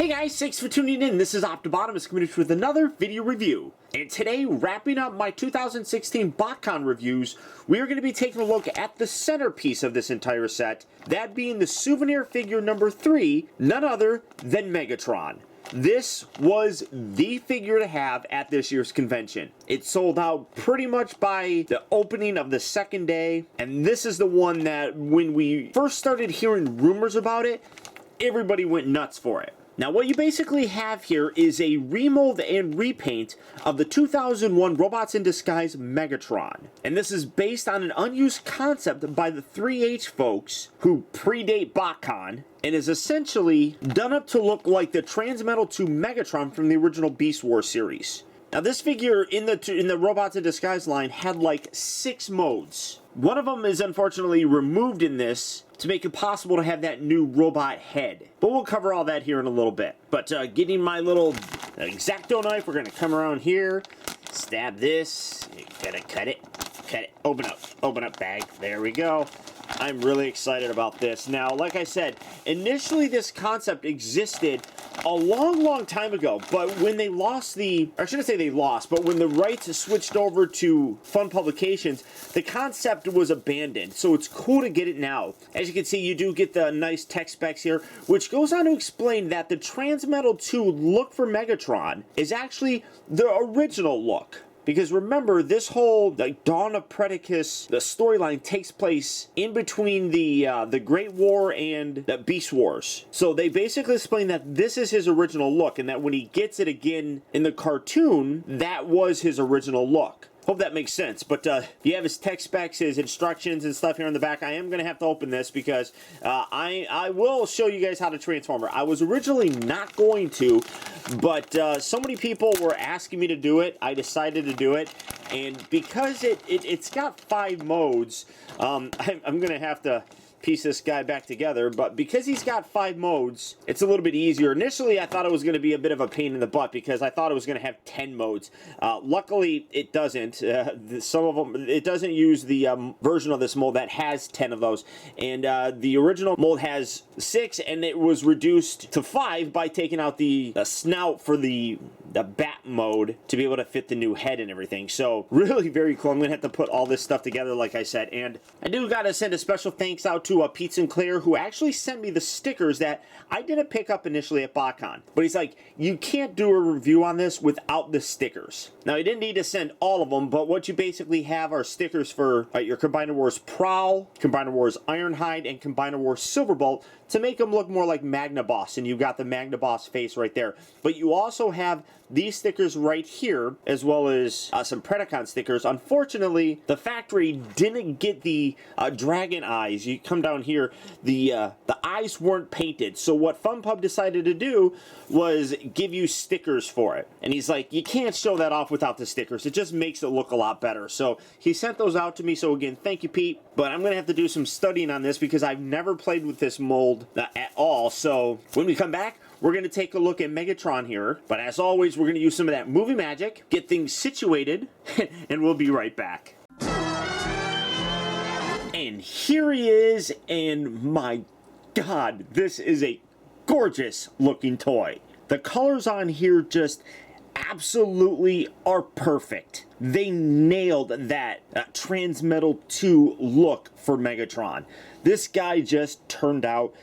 Hey guys, thanks for tuning in. This is Optibotimus coming with another video review. And today, wrapping up my 2016 Botcon reviews, we are going to be taking a look at the centerpiece of this entire set, that being the souvenir figure number 3, none other than Megatron. This was the figure to have at this year's convention. It sold out pretty much by the opening of the second day, and this is the one that when we first started hearing rumors about it, everybody went nuts for it. Now what you basically have here is a remold and repaint of the 2001 Robots in Disguise Megatron. And this is based on an unused concept by the 3H folks who predate Botcon, and is essentially done up to look like the Transmetal 2 Megatron from the original Beast Wars series. Now this figure in the Robots in Disguise line had like 6 modes. One of them is unfortunately removed in this to make it possible to have that new robot head. But we'll cover all that here in a little bit. But getting my little X-Acto knife, we're going to come around here, stab this, you gotta cut it, open up bag, there we go. I'm really excited about this. Now, like I said, initially this concept existed a long time ago, but when they lost I shouldn't say they lost, but when the rights switched over to Fun Publications, the concept was abandoned, so it's cool to get it now. As you can see, you do get the nice tech specs here, which goes on to explain that the Transmetal 2 look for Megatron is actually the original look. Because remember, this whole Dawn of Predacus, the storyline takes place in between the Great War and the Beast Wars. So they basically explain that this is his original look, and that when he gets it again in the cartoon, that was his original look. Hope that makes sense. But you have his tech specs, his instructions and stuff here in the back. I am going to have to open this because I will show you guys how to transform her. I was originally not going to, but so many people were asking me to do it. I decided to do it. And because it's got 5 modes, I'm going to have to piece this guy back together, but because he's got 5 modes, it's a little bit easier. Initially, I thought it was going to be a bit of a pain in the butt because I thought it was going to have 10 modes. Luckily, it doesn't. Some of them, it doesn't use the version of this mold that has 10 of those, and the original mold has 6, and it was reduced to 5 by taking out the snout for the bat mode to be able to fit the new head and everything. So really very cool. I'm gonna have to put all this stuff together, like I said, and I do gotta send a special thanks out to Pete Sinclair, who actually sent me the stickers that I didn't pick up initially at Botcon. But he's like, you can't do a review on this without the stickers. Now, he didn't need to send all of them, but what you basically have are stickers for your Combiner Wars Prowl, Combiner Wars Ironhide, and Combiner Wars Silverbolt to make them look more like Magnaboss, and you've got the Magnaboss face right there. But you also have these stickers right here, as well as some Predacon stickers. Unfortunately, the factory didn't get the dragon eyes. You come down here, the eyes weren't painted. So what FunPub decided to do was give you stickers for it. And he's like, you can't show that off without the stickers. It just makes it look a lot better. So he sent those out to me. So again, thank you, Pete. But I'm going to have to do some studying on this because I've never played with this mold at all. So when we come back, we're going to take a look at Megatron here. But as always, we're going to use some of that movie magic, get things situated, and we'll be right back. And here he is, and my God, this is a gorgeous looking toy. The colors on here just absolutely are perfect. They nailed that Transmetal 2 look for Megatron. This guy just turned out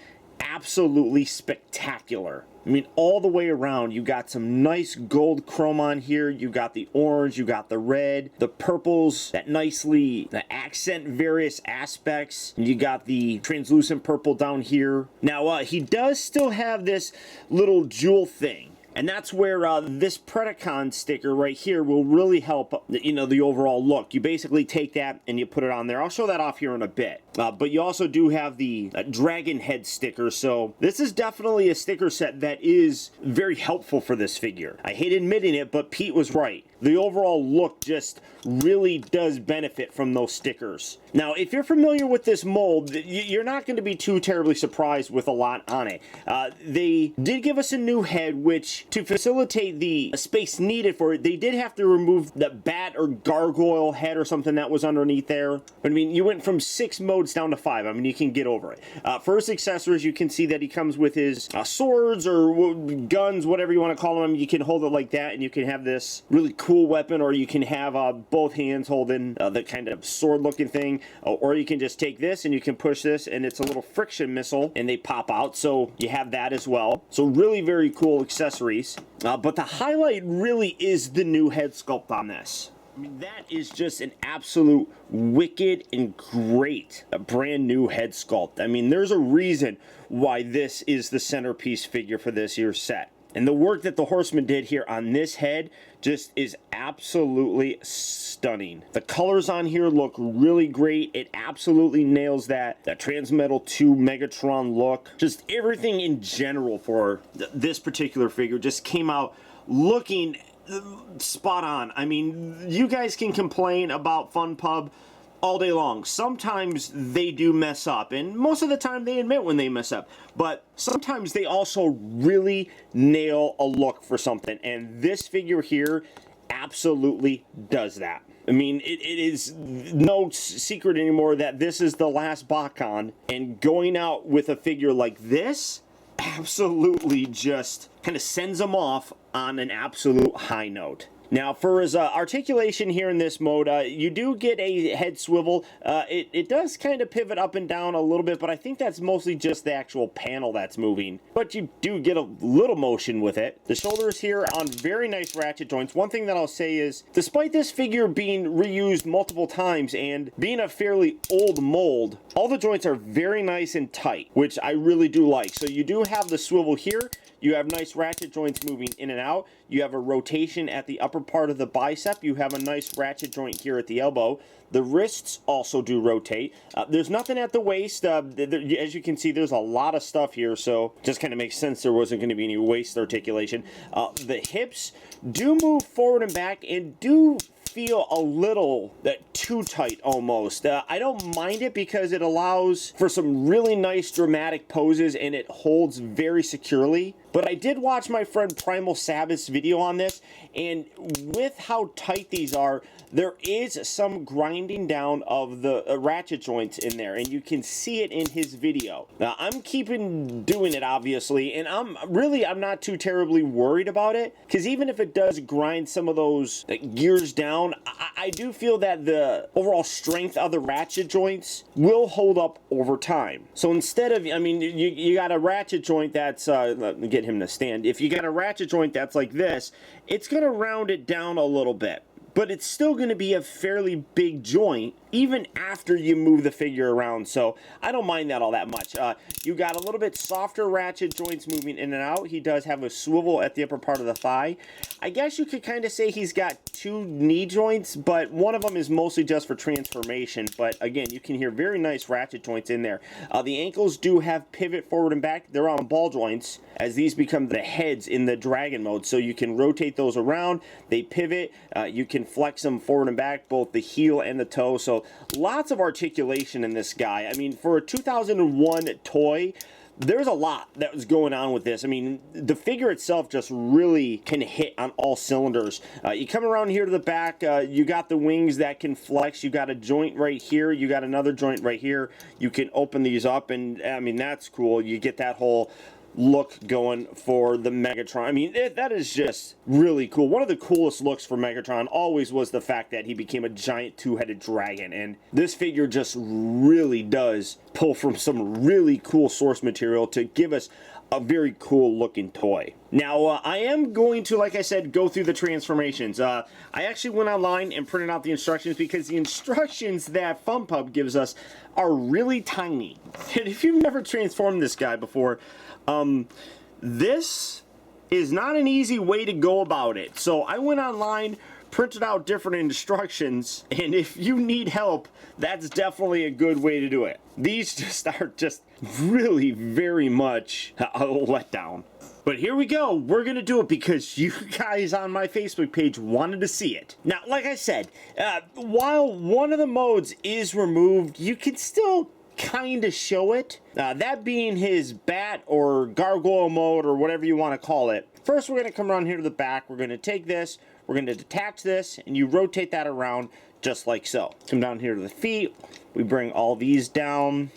absolutely spectacular. I mean, all the way around, you got some nice gold chrome on here. You got the orange, you got the red, the purples that nicely accent various aspects. You got the translucent purple down here. Now, he does still have this little jewel thing. And that's where this Predacon sticker right here will really help, the overall look. You basically take that and you put it on there. I'll show that off here in a bit. But you also do have the dragon head sticker. So this is definitely a sticker set that is very helpful for this figure. I hate admitting it, but Pete was right. The overall look just really does benefit from those stickers. Now, if you're familiar with this mold, you're not going to be too terribly surprised with a lot on it. They did give us a new head, which, to facilitate the space needed for it, they did have to remove the bat or gargoyle head or something that was underneath there. But I mean, you went from 6 modes swords down to 5. I mean, you can get over it. For his accessories, you can see that he comes with his swords or guns, whatever you want to call them. You can hold it like that, and you can have this really cool weapon, or you can have both hands holding the kind of sword-looking thing, or you can just take this and you can push this, and it's a little friction missile, and they pop out, so you have that as well. So really very cool accessories. But the highlight really is the new head sculpt on this. I mean, that is just an absolute wicked and great brand new head sculpt. I mean, there's a reason why this is the centerpiece figure for this year's set. And the work that the Horseman did here on this head just is absolutely stunning. The colors on here look really great. It absolutely nails that Transmetal 2 Megatron look. Just everything in general for this particular figure just came out looking spot on. I mean, you guys can complain about FunPub all day long. Sometimes they do mess up, and most of the time they admit when they mess up, but sometimes they also really nail a look for something, and this figure here absolutely does that. I mean, it is no secret anymore that this is the last Botcon, and going out with a figure like this absolutely just kind of sends them off on an absolute high note. Now, for his articulation here in this mode, you do get a head swivel. It does kind of pivot up and down a little bit, but I think that's mostly just the actual panel that's moving. But you do get a little motion with it. The shoulders here on very nice ratchet joints. One thing that I'll say is, despite this figure being reused multiple times and being a fairly old mold, all the joints are very nice and tight, which I really do like. So you do have the swivel here. You have nice ratchet joints moving in and out. You have a rotation at the upper part of the bicep. You have a nice ratchet joint here at the elbow. The wrists also do rotate. There's nothing at the waist. As you can see, there's a lot of stuff here, so just kind of makes sense there wasn't going to be any waist articulation. The hips do move forward and back and do feel a little too tight almost. I don't mind it because it allows for some really nice dramatic poses and it holds very securely. But I did watch my friend Primal Sabbath's video on this, and with how tight these are, there is some grinding down of the ratchet joints in there, and you can see it in his video. Now, I'm doing it obviously, and I'm not too terribly worried about it, because even if it does grind some of those gears down, I do feel that the overall strength of the ratchet joints will hold up over time. So instead of, I mean, you got a ratchet joint that's, let me get him to stand. If you got a ratchet joint that's like this, it's going to round it down a little bit, but it's still going to be a fairly big joint even after you move the figure around, so I don't mind that all that much. You got a little bit softer ratchet joints moving in and out. He does have a swivel at the upper part of the thigh. I guess you could kind of say he's got two knee joints, but one of them is mostly just for transformation, but again, you can hear very nice ratchet joints in there. The ankles do have pivot forward and back. They're on ball joints, as these become the heads in the dragon mode, so you can rotate those around. They pivot. You can flex them forward and back, both the heel and the toe, so lots of articulation in this guy. I mean, for a 2001 toy, there's a lot that was going on with this. I mean, the figure itself just really can hit on all cylinders. You come around here to the back, you got the wings that can flex. You got a joint right here. You got another joint right here. You can open these up, and I mean, that's cool. You get that whole look going for the Megatron. I mean, that is just really cool. One of the coolest looks for Megatron always was the fact that he became a giant two-headed dragon, and this figure just really does pull from some really cool source material to give us a very cool looking toy. Now, I am going to, like I said, go through the transformations. I actually went online and printed out the instructions because the instructions that FunPub gives us are really tiny. And if you've never transformed this guy before, this is not an easy way to go about it. So I went online, printed out different instructions, and if you need help, that's definitely a good way to do it. These just are just really very much a letdown. But here we go. We're going to do it because you guys on my Facebook page wanted to see it. Now, like I said, while one of the modes is removed, you can still kind of show it. That being his bat or gargoyle mode or whatever you want to call it. First, we're going to come around here to the back. We're going to take this. We're going to detach this, and you rotate that around just like so. Come down here to the feet. we bring all these down.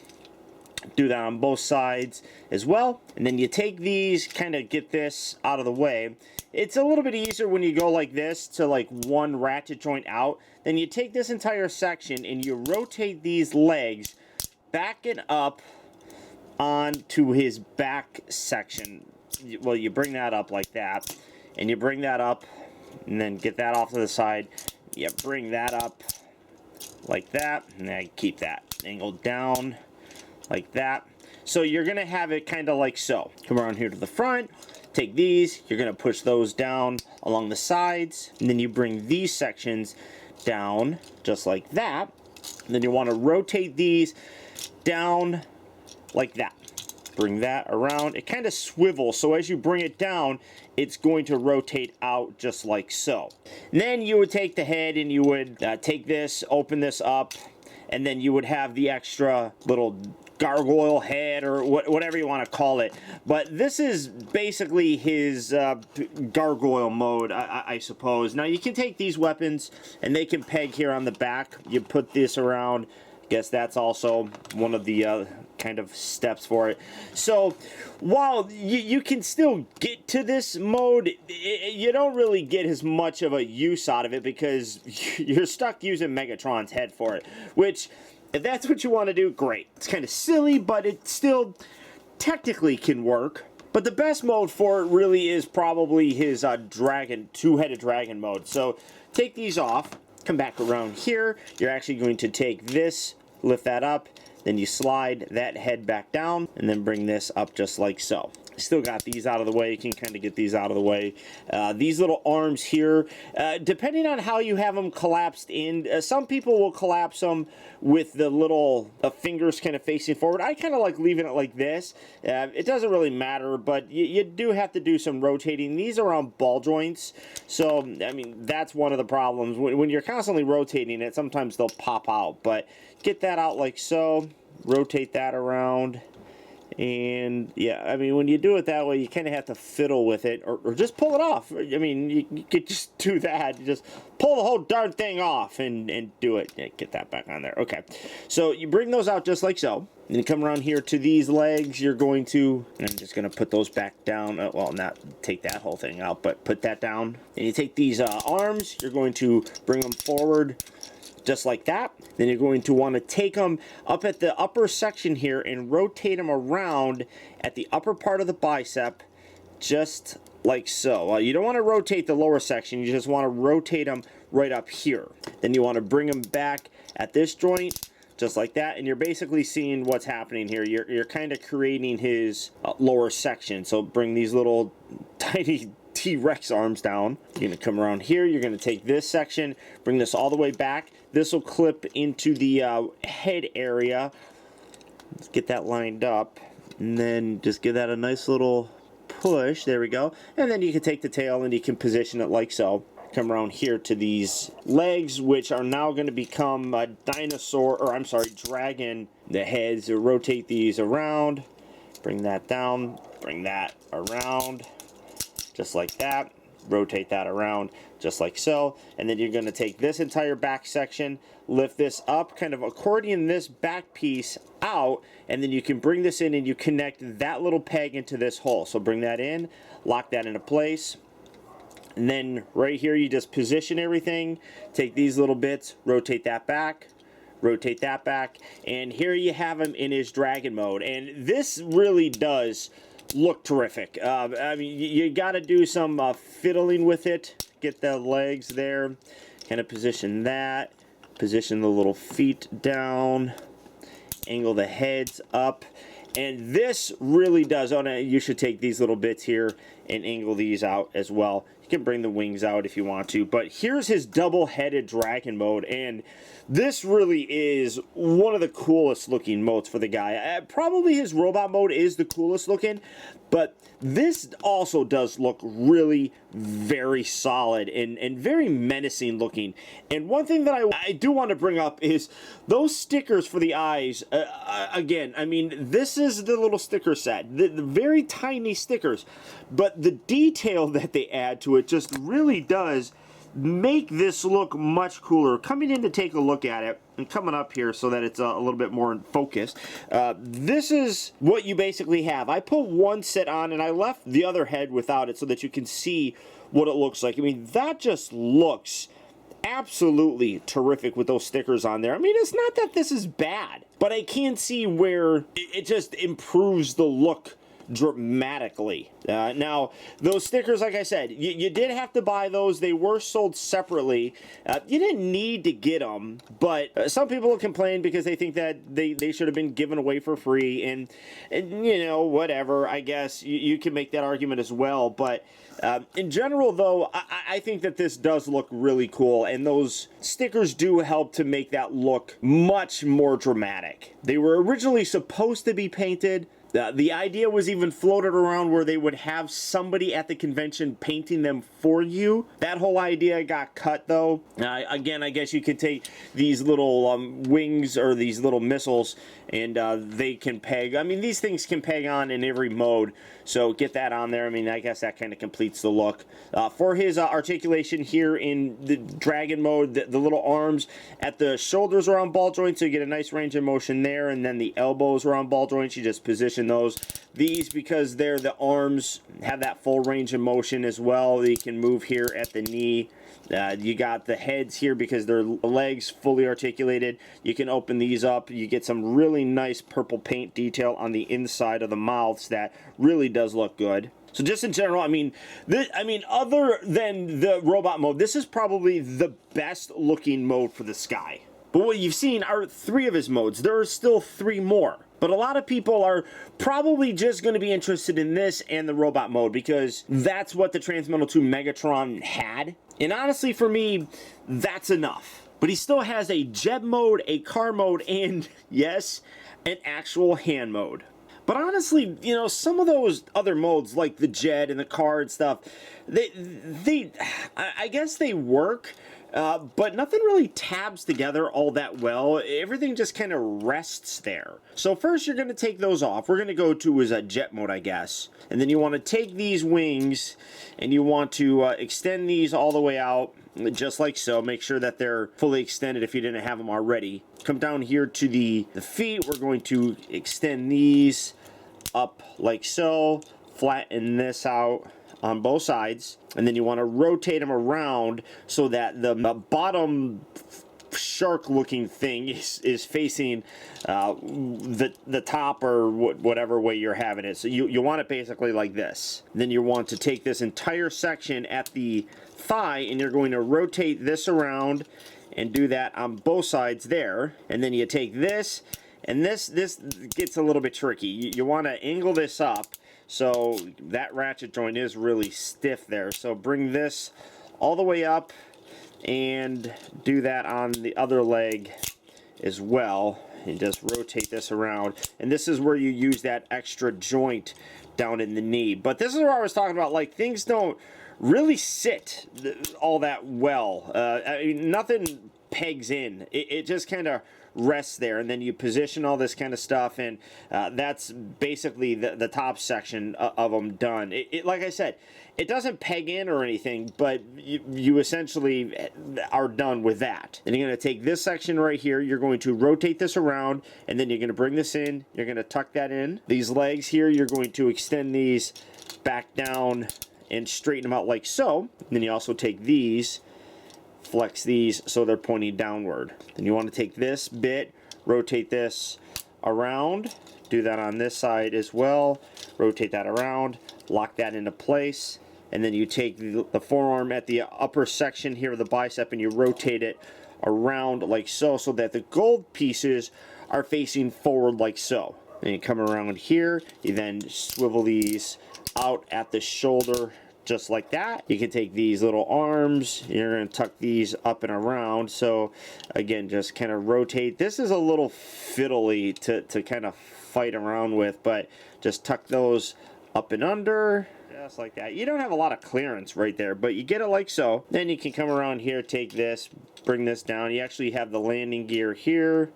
Do that on both sides as well. And then you take these, kind of get this out of the way. It's a little bit easier when you go like this to like one ratchet joint out. Then you take this entire section and you rotate these legs back and up onto his back section. Well, you bring that up like that, and you bring that up, and then get that off to the side. You bring that up like that, and then keep that angled down like that. So you're gonna have it kind of like so. Come around here to the front, take these, you're gonna push those down along the sides, and then you bring these sections down just like that. And then you want to rotate these down like that. Bring that around. It kind of swivels, so as you bring it down, it's going to rotate out just like so. And then you would take the head and you would take this, open this up, and then you would have the extra little gargoyle head, or whatever you want to call it. But this is basically his gargoyle mode, I suppose. Now you can take these weapons and they can peg here on the back. You put this around. I guess that's also one of the kind of steps for it. So while you can still get to this mode, you don't really get as much of a use out of it because you're stuck using Megatron's head for it, which, if that's what you want to do, great. It's kind of silly, but it still technically can work. But the best mode for it really is probably his two-headed dragon mode. So take these off, come back around here. You're actually going to take this, lift that up, then you slide that head back down, and then bring this up just like so. Still got these out of the way. You can kind of get these out of the way. These little arms here, depending on how you have them collapsed in, some people will collapse them with the little fingers kind of facing forward. I kind of like leaving it like this. It doesn't really matter, but you do have to do some rotating. These are on ball joints, so I mean that's one of the problems. When you're constantly rotating it, sometimes they'll pop out, but get that out like so. Rotate that around. And yeah, I mean, when you do it that way, you kind of have to fiddle with it, or just pull it off. I mean, you could just do that. You just pull the whole darn thing off and do it. Yeah, get that back on there. Okay, so you bring those out just like so. And you come around here to these legs. You're going to, and I'm just going to put those back down. Well, not take that whole thing out, but put that down. And you take these arms. You're going to bring them forward just like that. Then you're going to want to take them up at the upper section here and rotate them around at the upper part of the bicep just like so. Well, you don't want to rotate the lower section, you just want to rotate them right up here. Then you want to bring them back at this joint just like that, and you're basically seeing what's happening here. You're kind of creating his lower section. So bring these little tiny T-Rex arms down. You're going to come around here. You're going to take this section, bring this all the way back. This will clip into the head area. Let's get that lined up, and then just give that a nice little push. There we go. And then you can take the tail and you can position it like so. Come around here to these legs, which are now going to become a dinosaur, or I'm sorry, dragon. The heads, rotate these around. Bring that down. Bring that around. Just like that. Rotate that around just like so, and then you're going to take this entire back section, lift this up, kind of accordion this back piece out, and then you can bring this in and you connect that little peg into this hole. So bring that in, lock that into place, and then right here you just position everything, take these little bits, rotate that back, rotate that back, and here you have him in his dragon mode. And this really does look terrific. I mean, you got to do some fiddling with it. Get the legs there, kind of position that, position the little feet down, angle the heads up, and this really does. Oh, no, you should take these little bits here and angle these out as well. You can bring the wings out if you want to, but here's his double-headed dragon mode, and this really is one of the coolest looking modes for the guy. Probably his robot mode is the coolest looking, but this also does look really very solid and very menacing looking. And one thing that I do want to bring up is those stickers for the eyes. Again, I mean, this is the little sticker set, the very tiny stickers, but the detail that they add to it just really does make this look much cooler. Coming in to take a look at it, and coming up here so that it's a little bit more in focus, this is what you basically have. I put one set on and I left the other head without it so that you can see what it looks like. I mean, that just looks absolutely terrific with those stickers on there. I mean, it's not that this is bad, but I can see where it just improves the look dramatically. Now, those stickers, like I said, you did have to buy those. They were sold separately. You didn't need to get them, but some people complain because they think that they should have been given away for free, and you know, whatever. I guess you can make that argument as well, but in general, though, I think that this does look really cool, and those stickers do help to make that look much more dramatic. They were originally supposed to be painted. The idea was even floated around where they would have somebody at the convention painting them for you. That whole idea got cut, though. Again, I guess you could take these little wings or these little missiles and they can peg. I mean, these things can peg on in every mode, so get that on there. I mean, I guess that kind of completes the look. For his articulation here in the dragon mode, the little arms at the shoulders are on ball joints, so you get a nice range of motion there, and then the elbows are on ball joints. You just position those. These, because they're the arms, have that full range of motion as well. You can move here at the knee. You got the heads here because their legs fully articulated. You can open these up. You get some really nice purple paint detail on the inside of the mouths that really does look good. So just in general, I mean, other than the robot mode, this is probably the best looking mode for this guy. But what you've seen are 3 of his modes. There are still 3 more. But a lot of people are probably just going to be interested in this and the robot mode because that's what the Transmetal 2 Megatron had. And honestly, for me, that's enough. But he still has a jet mode, a car mode, and, yes, an actual hand mode. But honestly, you know, some of those other modes, like the jet and the car and stuff, I guess they work. But nothing really tabs together all that well. Everything just kind of rests there. So first you're going to take those off. We're going to go to his jet mode, I guess. And then you want to take these wings and you want to extend these all the way out, just like so. Make sure that they're fully extended if you didn't have them already. Come down here to the feet. We're going to extend these up like so. Flatten this out on both sides, and then you want to rotate them around so that the bottom shark looking thing is facing the top or whatever way you're having it. So you want it basically like this. Then you want to take this entire section at the thigh and you're going to rotate this around and do that on both sides there. And then you take this, and this gets a little bit tricky. You want to angle this up so that ratchet joint is really stiff there. So bring this all the way up and do that on the other leg as well. And just rotate this around. And this is where you use that extra joint down in the knee. But this is where I was talking about, like, things don't really sit all that well. I mean, nothing pegs in. It just kind of rests there, and then you position all this kind of stuff, and that's basically the top section of them done. Like I said, it doesn't peg in or anything, but you essentially are done with that. And you're going to take this section right here, you're going to rotate this around, and then you're going to bring this in, you're going to tuck that in. These legs here, you're going to extend these back down and straighten them out like so. And then you also take these, flex these so they're pointing downward. Then you want to take this bit, rotate this around, do that on this side as well, rotate that around, lock that into place, and then you take the forearm at the upper section here of the bicep and you rotate it around like so, so that the gold pieces are facing forward like so. Then you come around here, you then swivel these out at the shoulder just like that. You can take these little arms, you're going to tuck these up and around. So again, just kind of rotate. This is a little fiddly to kind of fight around with, but just tuck those up and under, just like that. You don't have a lot of clearance right there, but you get it like so. Then you can come around here, take this, bring this down. You actually have the landing gear here.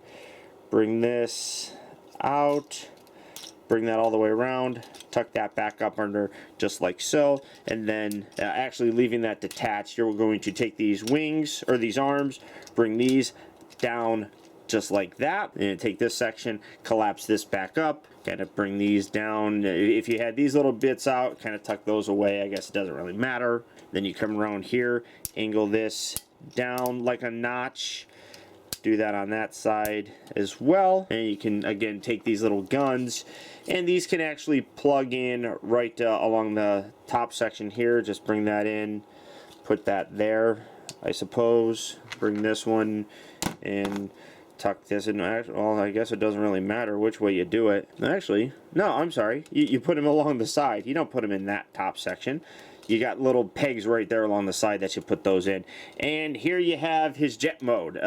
Bring this out, bring that all the way around, tuck that back up under just like so, and then actually leaving that detached, you're going to take these wings, or these arms, bring these down just like that, and take this section, collapse this back up, kind of bring these down. If you had these little bits out, kind of tuck those away. I guess it doesn't really matter. Then you come around here, angle this down like a notch. Do that on that side as well, and you can again take these little guns, and these can actually plug in right along the top section here. Just bring that in, put that there, I suppose. Bring this one and tuck this in. Well, I guess it doesn't really matter which way you do it. Actually, no, I'm sorry. You put them along the side. You don't put them in that top section. You got little pegs right there along the side that you put those in. And here you have his jet mode.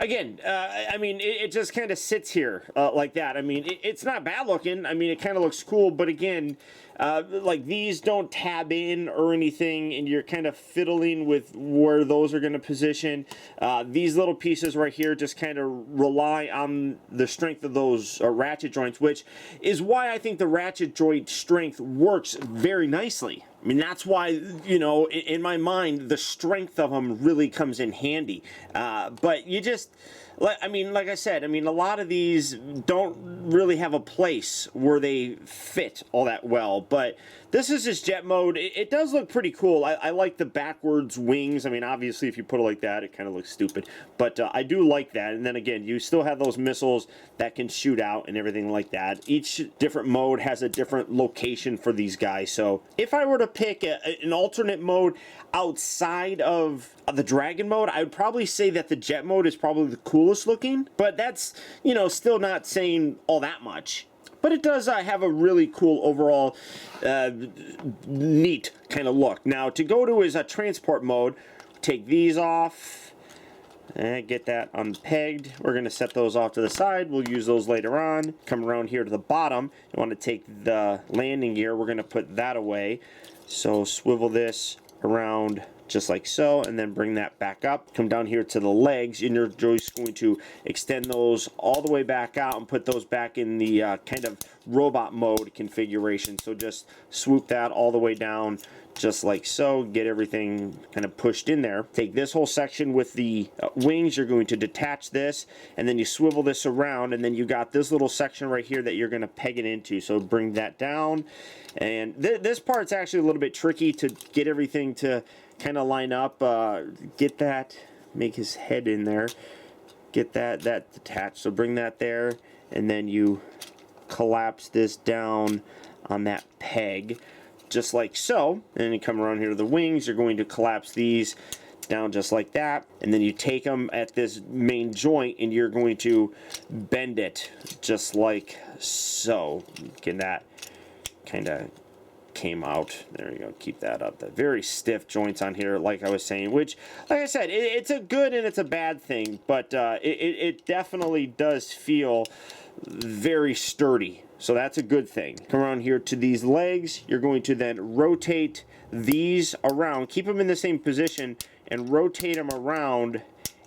Again, I mean, it just kind of sits here like that. I mean, it's not bad looking. I mean, it kind of looks cool, but again, like these don't tab in or anything, and you're kind of fiddling with where those are going to position. These little pieces right here just kind of rely on the strength of those ratchet joints, which is why I think the ratchet joint strength works very nicely. I mean, that's why, you know, in my mind, the strength of them really comes in handy. But you just, I mean, like I said, I mean, a lot of these don't really have a place where they fit all that well. But this is his jet mode. It does look pretty cool. I like the backwards wings. I mean, obviously, if you put it like that, it kind of looks stupid. But I do like that. And then again, you still have those missiles that can shoot out and everything like that. Each different mode has a different location for these guys. So if I were to pick an alternate mode outside of the Dragon mode, I would probably say that the jet mode is probably the coolest looking. But that's, you know, still not saying all that much. But it does have a really cool overall neat kind of look. Now, to go to his transport mode, take these off, and get that unpegged. We're going to set those off to the side. We'll use those later on. Come around here to the bottom. You want to take the landing gear. We're going to put that away. So swivel this around just like so, and then bring that back up. Come down here to the legs, and you're just going to extend those all the way back out and put those back in the kind of robot mode configuration. So just swoop that all the way down just like so, get everything kind of pushed in there. Take this whole section with the wings, you're going to detach this, and then you swivel this around, and then you got this little section right here that you're going to peg it into. So bring that down, and this part's actually a little bit tricky to get everything to kind of line up. Get that, make his head in there, get that detached. So bring that there, and then you collapse this down on that peg just like so. And then you come around here to the wings, you're going to collapse these down just like that, and then you take them at this main joint and you're going to bend it just like so. Get that kind of came out. There you go. Keep that up. The very stiff joints on here, like I was saying, which, like I said, it's a good and it's a bad thing, but it definitely does feel very sturdy. So that's a good thing. Come around here to these legs. You're going to then rotate these around. Keep them in the same position and rotate them around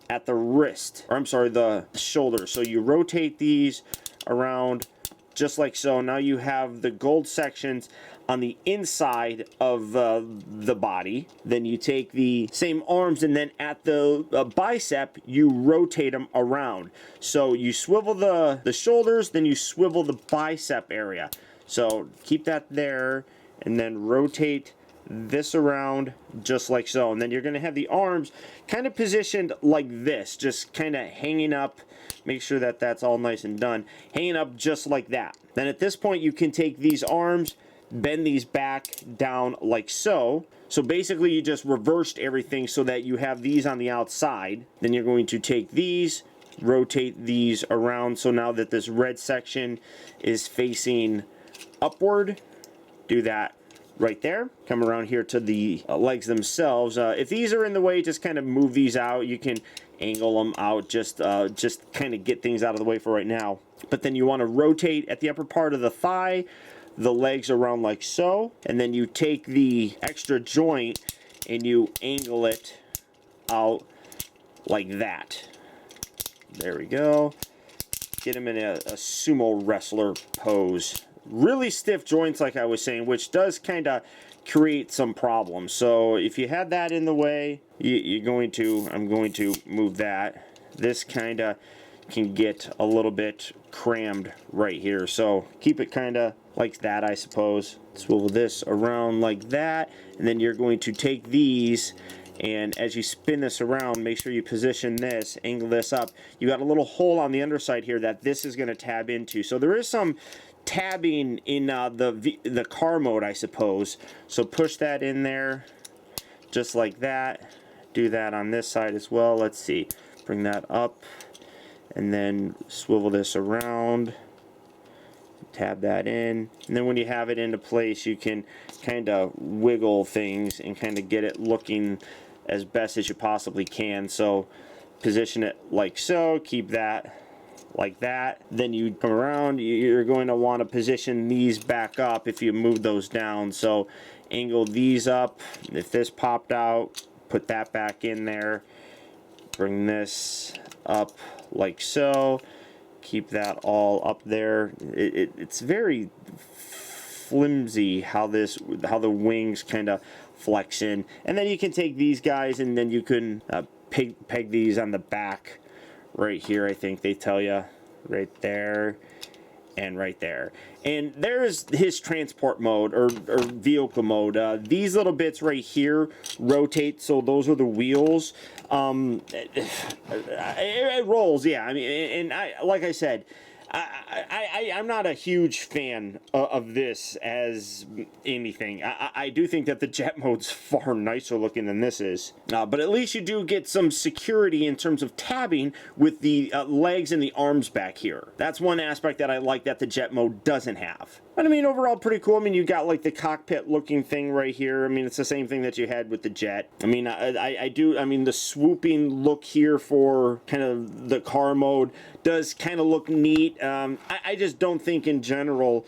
at the wrist. Or I'm sorry, the shoulder. So you rotate these around just like so. Now you have the gold sections on the inside of the body. Then you take the same arms, and then at the bicep, you rotate them around. So you swivel the shoulders, then you swivel the bicep area. So keep that there, and then rotate this around just like so. And then you're going to have the arms kind of positioned like this, just kind of hanging up. Make sure that that's all nice and done. Hanging up just like that. Then at this point, you can take these arms, bend these back down like so. So basically you just reversed everything so that you have these on the outside. Then you're going to take these, rotate these around, so now that this red section is facing upward, do that right there. Come around here to the legs themselves. If these are in the way, just kind of move these out. You can angle them out, just kind of get things out of the way for right now. But then you want to rotate at the upper part of the thigh, the legs around like so, and then you take the extra joint and you angle it out like that. There we go. get him in a sumo wrestler pose. Really stiff joints, like I was saying, which does kind of create some problems. So if you had that in the way, I'm going to move that. This kind of can get a little bit crammed right here. So keep it kind of like that, I suppose. Swivel this around like that, and then you're going to take these, and as you spin this around, make sure you position this, angle this up. You got a little hole on the underside here that this is going to tab into. So there is some tabbing in the car mode, I suppose. So push that in there just like that. Do that on this side as well. Let's see, bring that up, and then swivel this around, tab that in, and then when you have it into place, you can kind of wiggle things and kind of get it looking as best as you possibly can. So position it like so, keep that like that. Then you come around, you're going to want to position these back up if you move those down. So angle these up. If this popped out, put that back in there. Bring this up like so. Keep that all up there. It's very flimsy how the wings kind of flex in. And then you can take these guys and then you can peg these on the back right here. I think they tell you right there and right there. And there's his transport mode or vehicle mode. These little bits right here rotate, so those are the wheels. It rolls, yeah. I mean, and like I said, I'm not a huge fan of this as anything. I do think that the jet mode's far nicer looking than this is. But at least you do get some security in terms of tabbing with the legs and the arms back here. That's one aspect that I like that the jet mode doesn't have. But I mean, overall pretty cool. I mean, you got like the cockpit looking thing right here. I mean, it's the same thing that you had with the jet. I mean, I mean, the swooping look here for kind of the car mode does kind of look neat. I just don't think in general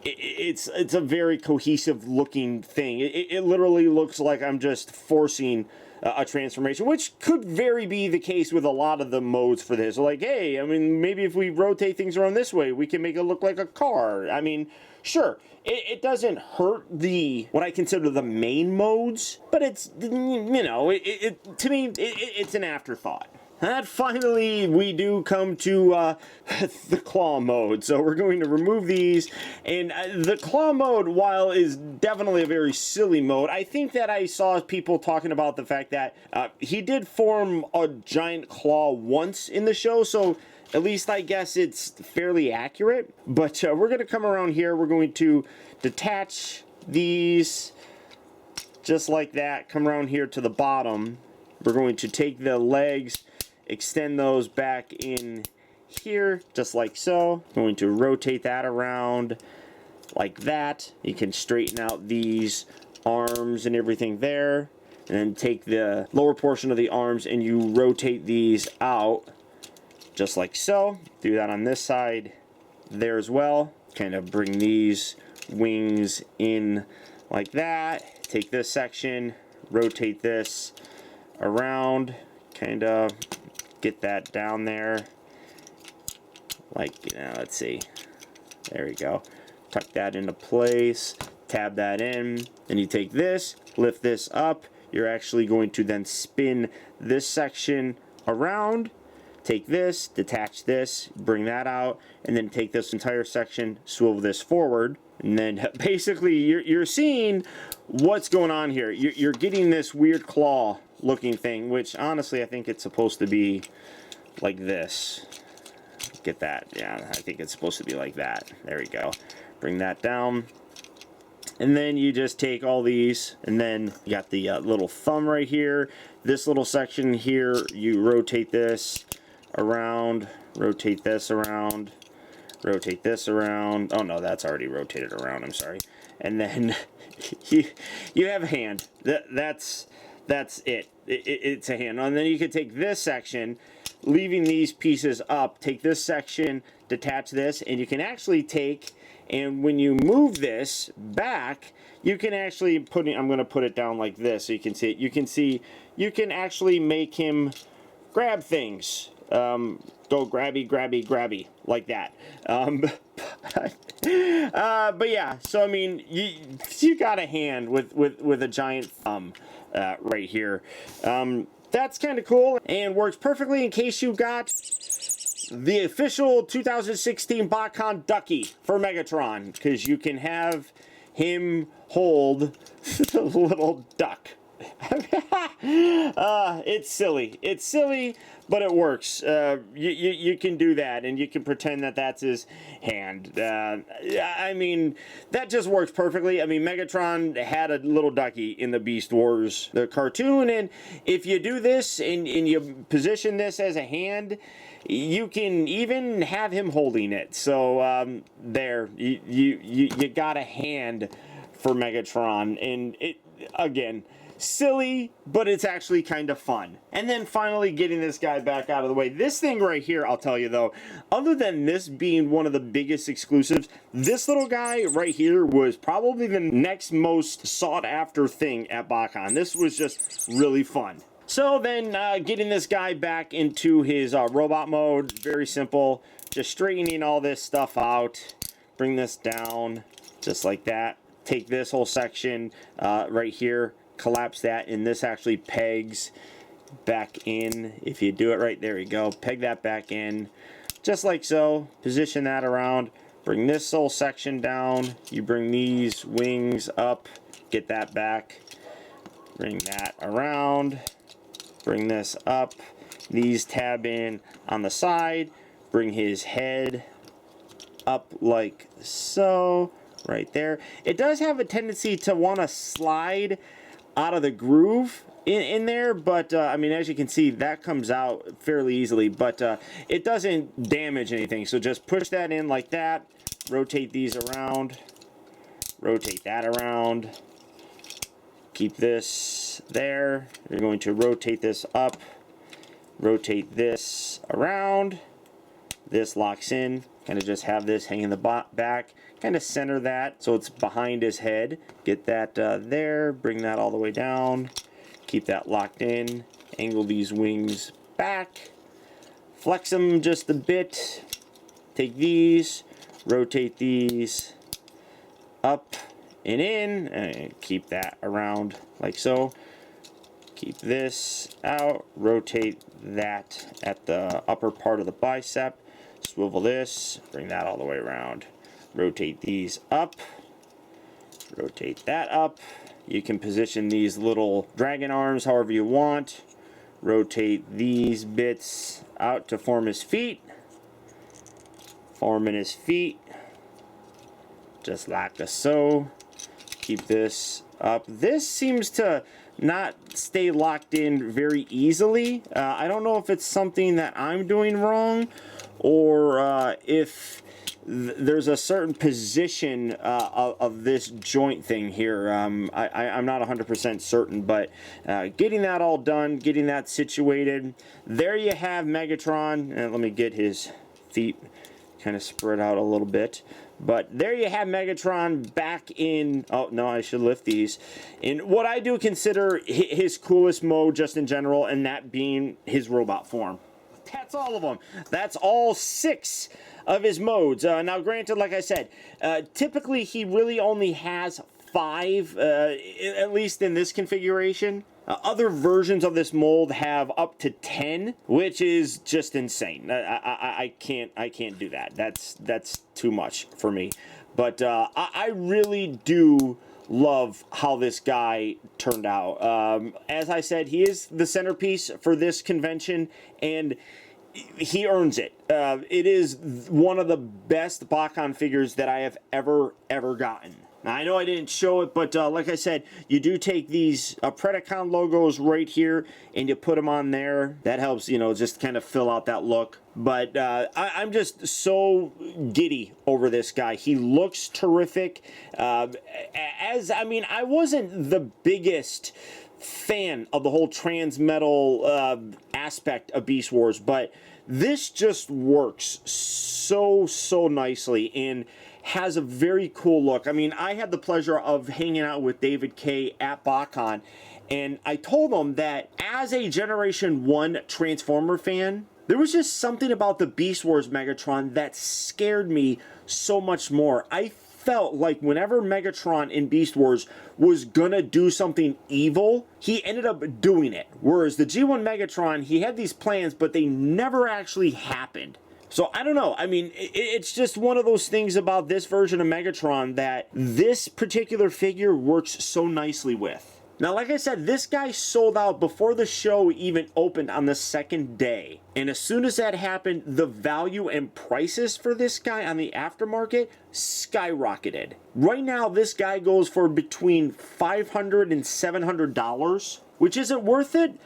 it's a very cohesive looking thing. It literally looks like I'm just forcing a transformation, which could very be the case with a lot of the modes for this. Like, hey, I mean, maybe if we rotate things around this way, we can make it look like a car. I mean, sure, it doesn't hurt what I consider the main modes, but it's, you know, to me, it's an afterthought. And finally, we do come to the claw mode. So we're going to remove these. And the claw mode, while is definitely a very silly mode, I think that I saw people talking about the fact that he did form a giant claw once in the show. So at least I guess it's fairly accurate. But we're going to come around here. We're going to detach these just like that. Come around here to the bottom. We're going to take the legs, extend those back in here, just like so. Going to rotate that around like that. You can straighten out these arms and everything there. And then take the lower portion of the arms and you rotate these out, just like so. Do that on this side there as well. Kind of bring these wings in like that. Take this section, rotate this around, kind of get that down there, like, you know, let's see, there we go. Tuck that into place, tab that in, then you take this, lift this up. You're actually going to then spin this section around, take this, detach this, bring that out, and then take this entire section, swivel this forward, and then basically you're seeing what's going on here. You're getting this weird claw looking thing, which honestly I think it's supposed to be like this. Get that? Yeah, I think it's supposed to be like that. There we go. Bring that down, and then you just take all these, and then you got the little thumb right here. This little section here, you rotate this around, rotate this around, rotate this around. Oh no, that's already rotated around, I'm sorry. And then you have a hand. That's it. It's a hand. And then you can take this section, leaving these pieces up, take this section, detach this, and you can actually take, and when you move this back, you can actually put it, I'm going to put it down like this so you can see it. You can see, you can actually make him grab things. go grabby, grabby, grabby, like that. But yeah, so I mean, you got a hand with a giant thumb right here. That's kind of cool and works perfectly in case you got the official 2016 Botcon Ducky for Megatron, because you can have him hold the little duck. It's silly. It's silly, but it works. You can do that, and you can pretend that that's his hand. I mean, that just works perfectly. I mean, Megatron had a little ducky in the Beast Wars, the cartoon, and if you do this and you position this as a hand, you can even have him holding it. So there, you got a hand for Megatron, and it, again, silly, but it's actually kind of fun. And then finally getting this guy back out of the way. This thing right here, I'll tell you though, other than this being one of the biggest exclusives, this little guy right here was probably the next most sought after thing at Botcon. This was just really fun. So then getting this guy back into his robot mode, very simple. Just straightening all this stuff out. Bring this down just like that. Take this whole section right here, collapse that, and this actually pegs back in. If you do it right, there you go, peg that back in just like so. Position that around, bring this whole section down, you bring these wings up, get that back, bring that around, bring this up, these tab in on the side, bring his head up like so, right there. It does have a tendency to want to slide out of the groove in there, but I mean, as you can see, that comes out fairly easily, but it doesn't damage anything. So just push that in like that, rotate these around, rotate that around, keep this there. You're going to rotate this up, rotate this around, this locks in, kind of just have this hang in the back, kind of center that so it's behind his head, get that there, bring that all the way down, keep that locked in, angle these wings back, flex them just a bit, take these, rotate these up and in, and keep that around like so. Keep this out, rotate that at the upper part of the bicep, swivel this, bring that all the way around, rotate these up, rotate that up. You can position these little dragon arms however you want, rotate these bits out to form his feet, forming his feet just like so. Keep this up. This seems to not stay locked in very easily. I don't know if it's something that I'm doing wrong, or if there's a certain position of this joint thing here. I'm not 100% certain, but getting that all done, getting that situated, there you have Megatron. And let me get his feet kind of spread out a little bit. But there you have Megatron back in, oh no, I should lift these, in what I do consider his coolest mode just in general, and that being his robot form. That's all of them. That's all 6 of his modes. Now granted, like I said, typically he really only has 5, at least in this configuration. Other versions of this mold have up to 10, which is just insane. I can't do that. That's too much for me. But I really do love how this guy turned out. As I said, he is the centerpiece for this convention, and he earns it. It is one of the best Botcon figures that I have ever gotten. Now, I know I didn't show it, but like I said, you do take these Predacon logos right here and you put them on there. That helps, you know, just kind of fill out that look. But I'm just so giddy over this guy. He looks terrific. I mean, I wasn't the biggest fan of the whole Transmetal aspect of Beast Wars, but this just works so nicely and has a very cool look. I mean, I had the pleasure of hanging out with David K at Botcon, and I told him that as a Generation 1 Transformer fan, There was just something about the Beast Wars Megatron that scared me so much more. I felt like whenever Megatron in Beast Wars was gonna do something evil, he ended up doing it. Whereas the G1 Megatron, he had these plans, but they never actually happened. So I don't know. I mean, it's just one of those things about this version of Megatron that this particular figure works so nicely with. Now, like I said, this guy sold out before the show even opened on the second day. And as soon as that happened, the value and prices for this guy on the aftermarket skyrocketed. Right now, this guy goes for between $500 and $700, which isn't worth it.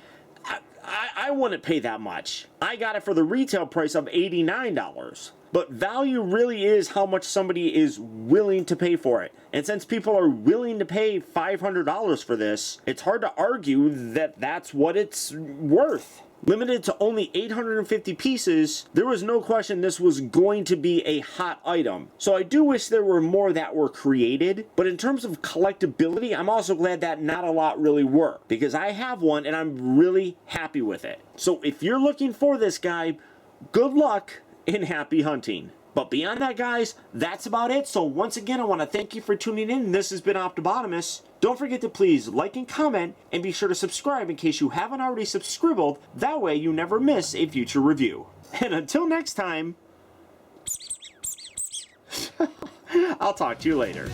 I wouldn't pay that much. I got it for the retail price of $89. But value really is how much somebody is willing to pay for it. And since people are willing to pay $500 for this, it's hard to argue that that's what it's worth. Limited to only 850 pieces, there was no question this was going to be a hot item. So I do wish there were more that were created, but in terms of collectability, I'm also glad that not a lot really were, because I have one and I'm really happy with it. So if you're looking for this guy, good luck and happy hunting. But beyond that, guys, that's about it. So once again, I want to thank you for tuning in. This has been Optibotimus. Don't forget to please like and comment, and be sure to subscribe in case you haven't already subscribed. That way you never miss a future review. And until next time, I'll talk to you later.